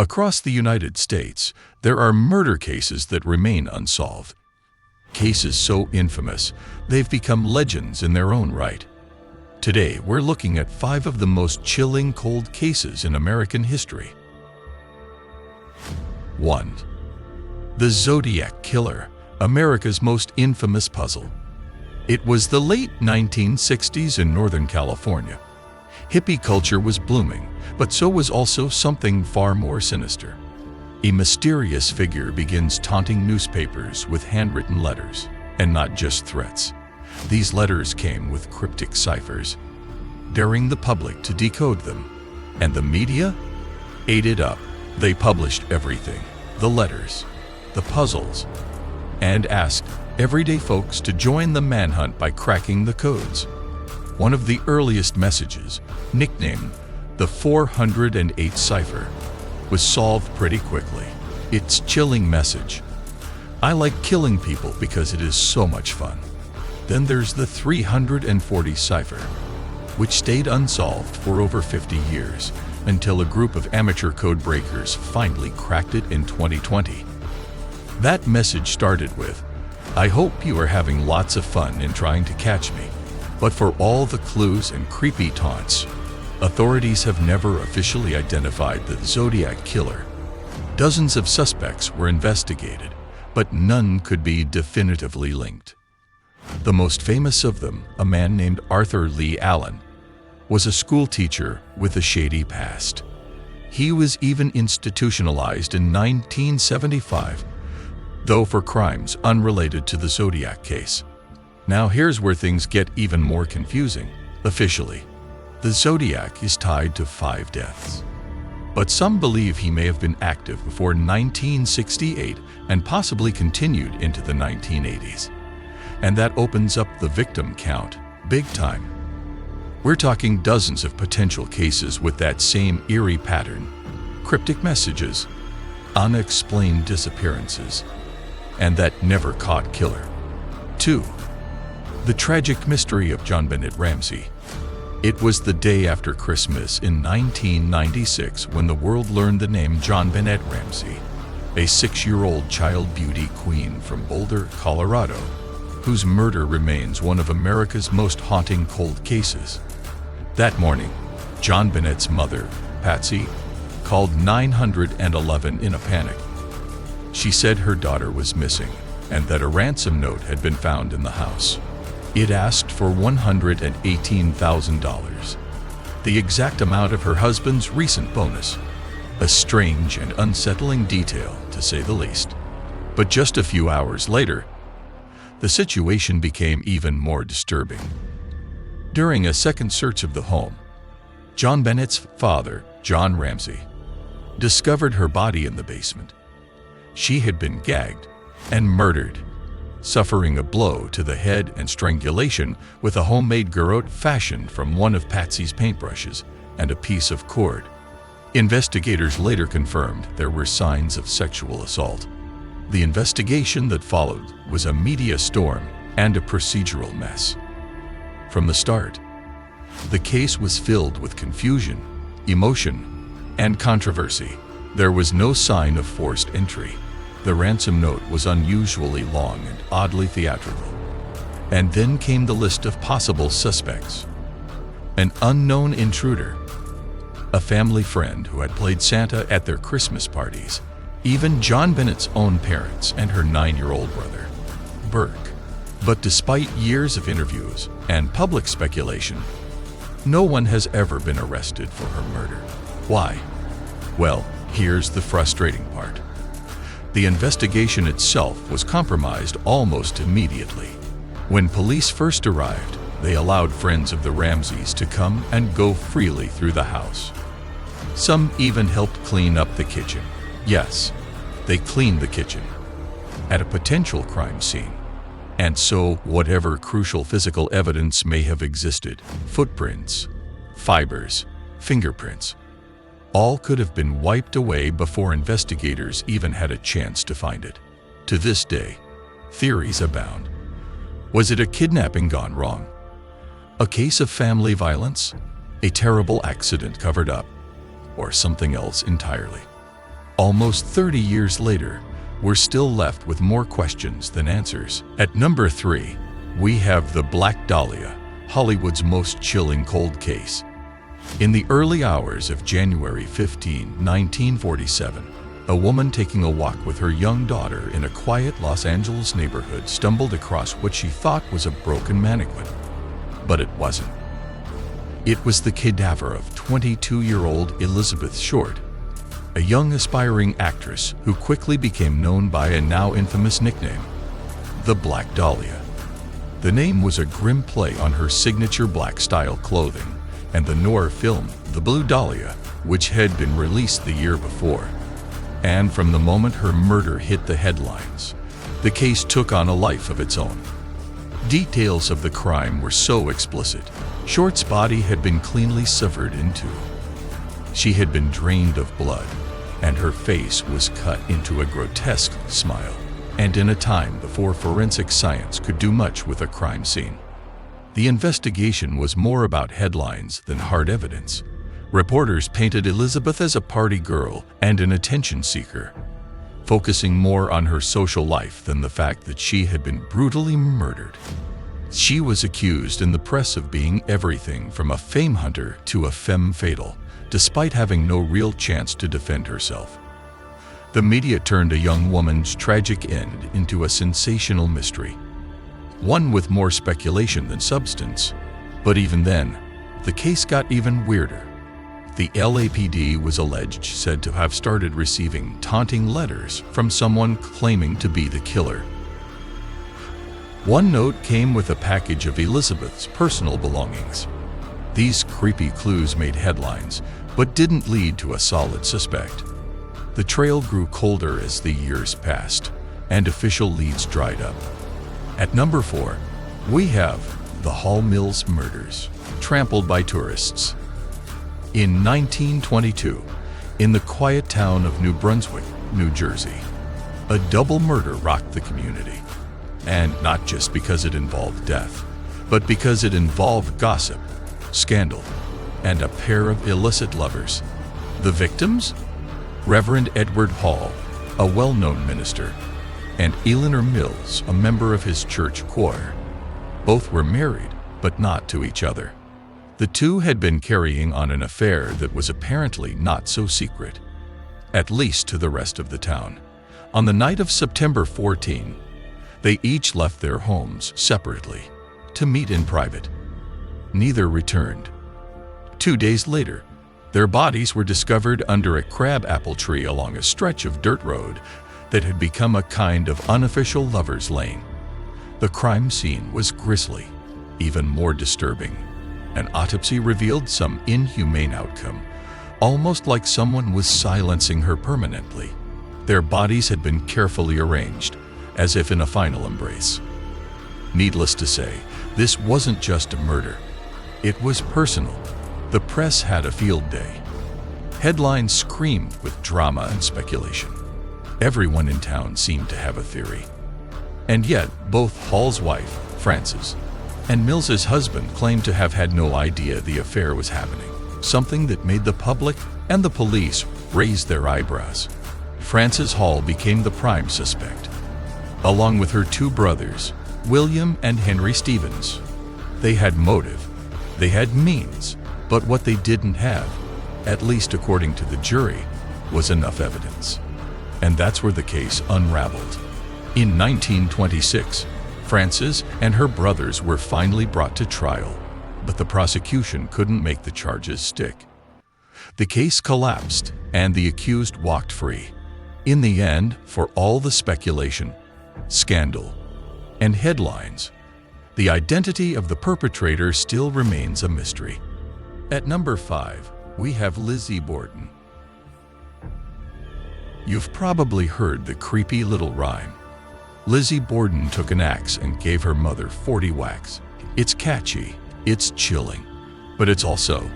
Across the United States, there are murder cases that remain unsolved. Cases so infamous, they've become legends in their own right. Today, we're looking at 5 of the most chilling cold cases in American history. 1. The Zodiac Killer, America's most infamous puzzle. It was the late 1960s in Northern California. Hippie culture was blooming, but so was also something far more sinister. A mysterious figure begins taunting newspapers with handwritten letters, and not just threats. These letters came with cryptic ciphers, daring the public to decode them. And the media ate it up. They published everything, the letters, the puzzles, and asked everyday folks to join the manhunt by cracking the codes. One of the earliest messages, nicknamed the 408 cipher, was solved pretty quickly. Its chilling message: "I like killing people because it is so much fun." Then there's the 340 cipher, which stayed unsolved for over 50 years, until a group of amateur code breakers finally cracked it in 2020. That message started with, "I hope you are having lots of fun in trying to catch me." But for all the clues and creepy taunts, authorities have never officially identified the Zodiac Killer. Dozens of suspects were investigated, but none could be definitively linked. The most famous of them, a man named Arthur Lee Allen, was a school teacher with a shady past. He was even institutionalized in 1975, though for crimes unrelated to the Zodiac case. Now here's where things get even more confusing. Officially, the Zodiac is tied to 5 deaths. But some believe he may have been active before 1968 and possibly continued into the 1980s. And that opens up the victim count big time. We're talking dozens of potential cases with that same eerie pattern: cryptic messages, unexplained disappearances, and that never-caught killer. 2. The tragic mystery of John Bennett Ramsey. It was the day after Christmas in 1996 when the world learned the name John Bennett Ramsey, a 6-year-old child beauty queen from Boulder, Colorado, whose murder remains one of America's most haunting cold cases. That morning, John Bennett's mother, Patsy, called 911 in a panic. She said her daughter was missing and that a ransom note had been found in the house. It asked for $118,000, the exact amount of her husband's recent bonus. A strange and unsettling detail, to say the least. But just a few hours later, the situation became even more disturbing. During a second search of the home, John Bennett's father, John Ramsey, discovered her body in the basement. She had been gagged and murdered, suffering a blow to the head and strangulation with a homemade garrote fashioned from one of Patsy's paintbrushes and a piece of cord. Investigators later confirmed there were signs of sexual assault. The investigation that followed was a media storm and a procedural mess. From the start, the case was filled with confusion, emotion, and controversy. There was no sign of forced entry. The ransom note was unusually long and oddly theatrical. And then came the list of possible suspects. An unknown intruder, a family friend who had played Santa at their Christmas parties, even John Bennett's own parents and her 9-year-old brother, Burke. But despite years of interviews and public speculation, no one has ever been arrested for her murder. Why? Well, here's the frustrating part. The investigation itself was compromised almost immediately. When police first arrived, they allowed friends of the Ramseys to come and go freely through the house. Some even helped clean up the kitchen. Yes, they cleaned the kitchen at a potential crime scene. And so, whatever crucial physical evidence may have existed, footprints, fibers, fingerprints, all could have been wiped away before investigators even had a chance to find it. To this day, theories abound. Was it a kidnapping gone wrong? A case of family violence? A terrible accident covered up? Or something else entirely? Almost 30 years later, we're still left with more questions than answers. At number 3, we have the Black Dahlia, Hollywood's most chilling cold case. In the early hours of January 15, 1947, a woman taking a walk with her young daughter in a quiet Los Angeles neighborhood stumbled across what she thought was a broken mannequin. But it wasn't. It was the cadaver of 22-year-old Elizabeth Short, a young aspiring actress who quickly became known by a now infamous nickname, the Black Dahlia. The name was a grim play on her signature black-style clothing and the noir film The Blue Dahlia, which had been released the year before. And from the moment her murder hit the headlines, the case took on a life of its own. Details of the crime were so explicit. Short's body had been cleanly severed in two. She had been drained of blood, and her face was cut into a grotesque smile, and in a time before forensic science could do much with a crime scene. The investigation was more about headlines than hard evidence. Reporters painted Elizabeth as a party girl and an attention seeker, focusing more on her social life than the fact that she had been brutally murdered. She was accused in the press of being everything from a fame hunter to a femme fatale, despite having no real chance to defend herself. The media turned a young woman's tragic end into a sensational mystery, one with more speculation than substance. But even then, the case got even weirder. The LAPD was said to have started receiving taunting letters from someone claiming to be the killer. One note came with a package of Elizabeth's personal belongings. These creepy clues made headlines, but didn't lead to a solid suspect. The trail grew colder as the years passed, and official leads dried up. At number 4, we have the Hall Mills murders, trampled by tourists. In 1922, in the quiet town of New Brunswick, New Jersey, a double murder rocked the community. And not just because it involved death, but because it involved gossip, scandal, and a pair of illicit lovers. The victims? Reverend Edward Hall, a well-known minister, and Eleanor Mills, a member of his church choir. Both were married, but not to each other. The two had been carrying on an affair that was apparently not so secret, at least to the rest of the town. On the night of September 14, they each left their homes separately to meet in private. Neither returned. 2 days later, their bodies were discovered under a crabapple tree along a stretch of dirt road that had become a kind of unofficial lover's lane. The crime scene was grisly, even more disturbing. An autopsy revealed some inhumane outcome, almost like someone was silencing her permanently. Their bodies had been carefully arranged, as if in a final embrace. Needless to say, this wasn't just a murder. It was personal. The press had a field day. Headlines screamed with drama and speculation. Everyone in town seemed to have a theory. And yet, both Hall's wife, Frances, and Mills's husband claimed to have had no idea the affair was happening, something that made the public and the police raise their eyebrows. Frances Hall became the prime suspect, along with her 2 brothers, William and Henry Stevens. They had motive, they had means, but what they didn't have, at least according to the jury, was enough evidence. And that's where the case unraveled. In 1926, Frances and her brothers were finally brought to trial, but the prosecution couldn't make the charges stick. The case collapsed, and the accused walked free. In the end, for all the speculation, scandal, and headlines, the identity of the perpetrator still remains a mystery. At number 5, we have Lizzie Borden. You've probably heard the creepy little rhyme. Lizzie Borden took an axe and gave her mother 40 whacks. It's catchy, it's chilling, but it's also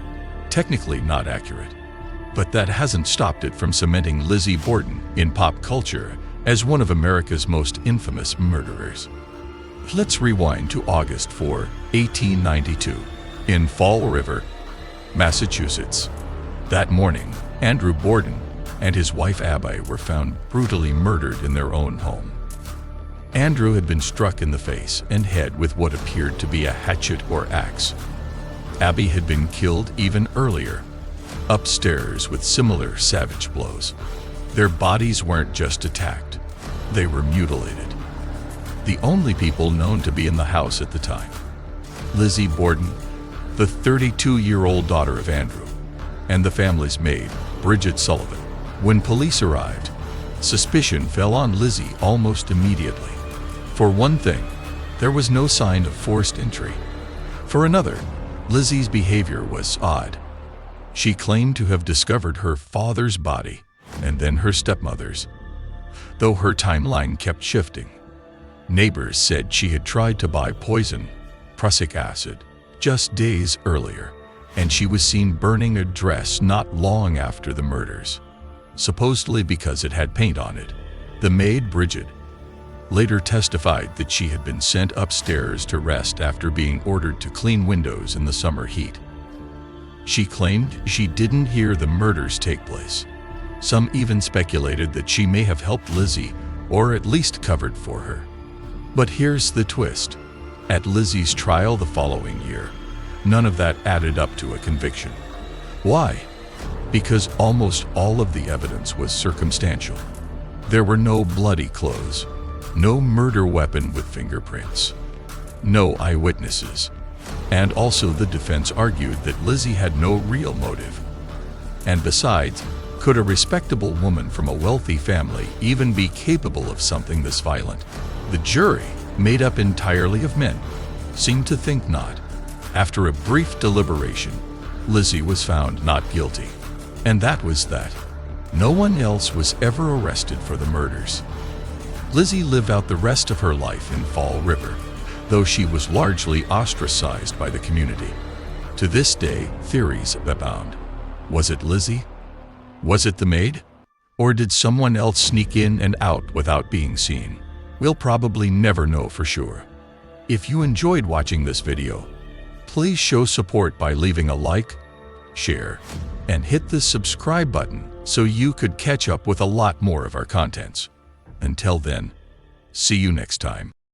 technically not accurate. But that hasn't stopped it from cementing Lizzie Borden in pop culture as one of America's most infamous murderers. Let's rewind to August 4, 1892, in Fall River, Massachusetts. That morning, Andrew Borden, and his wife Abby were found brutally murdered in their own home. Andrew had been struck in the face and head with what appeared to be a hatchet or axe. Abby had been killed even earlier, upstairs with similar savage blows. Their bodies weren't just attacked, they were mutilated. The only people known to be in the house at the time: Lizzie Borden, the 32-year-old daughter of Andrew, and the family's maid, Bridget Sullivan. When police arrived, suspicion fell on Lizzie almost immediately. For one thing, there was no sign of forced entry. For another, Lizzie's behavior was odd. She claimed to have discovered her father's body and then her stepmother's, though her timeline kept shifting. Neighbors said she had tried to buy poison, prussic acid, just days earlier, and she was seen burning a dress not long after the murders, supposedly because it had paint on it. The maid, Bridget, later testified that she had been sent upstairs to rest after being ordered to clean windows in the summer heat. She claimed she didn't hear the murders take place. Some even speculated that she may have helped Lizzie, or at least covered for her. But here's the twist. At Lizzie's trial the following year, none of that added up to a conviction. Why? Because almost all of the evidence was circumstantial. There were no bloody clothes, no murder weapon with fingerprints, no eyewitnesses, and also the defense argued that Lizzie had no real motive. And besides, could a respectable woman from a wealthy family even be capable of something this violent? The jury, made up entirely of men, seemed to think not. After a brief deliberation, Lizzie was found not guilty. And that was that. No one else was ever arrested for the murders. Lizzie lived out the rest of her life in Fall River, though she was largely ostracized by the community. To this day, theories abound. Was it Lizzie? Was it the maid? Or did someone else sneak in and out without being seen? We'll probably never know for sure. If you enjoyed watching this video, please show support by leaving a like, share, and hit the subscribe button so you could catch up with a lot more of our contents. Until then, see you next time.